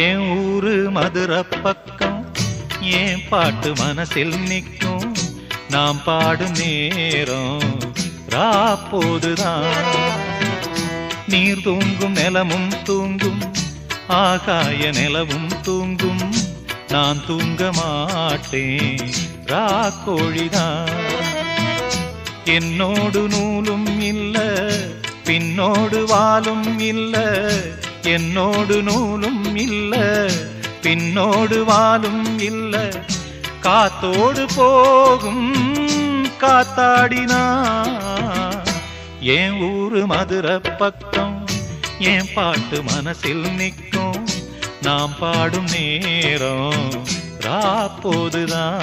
என் ஊரு மதுரை பக்கம் ஏன் பாட்டு மனசில் நிற்கும் நாம் பாடும் நேரம் ராப்போதுதான் நீர் தூங்கும் நிலமும் தூங்கும் ஆகாய நிலவும் தூங்கும் நான் தூங்க மாட்டேன் ராக்கோழிதான் என்னோடு நூலும் இல்ல பின்னோடு வாலும் இல்ல என்னோடு நூலும் இல்ல பின்னோடு வாலும் இல்ல காத்தோடு போகும் காத்தாடினா என் ஊரு மதுரை பக்கம் என் பாட்டு மனசில் நிற்கும் நாம் பாடும் நேரம் ராப்போதுதான்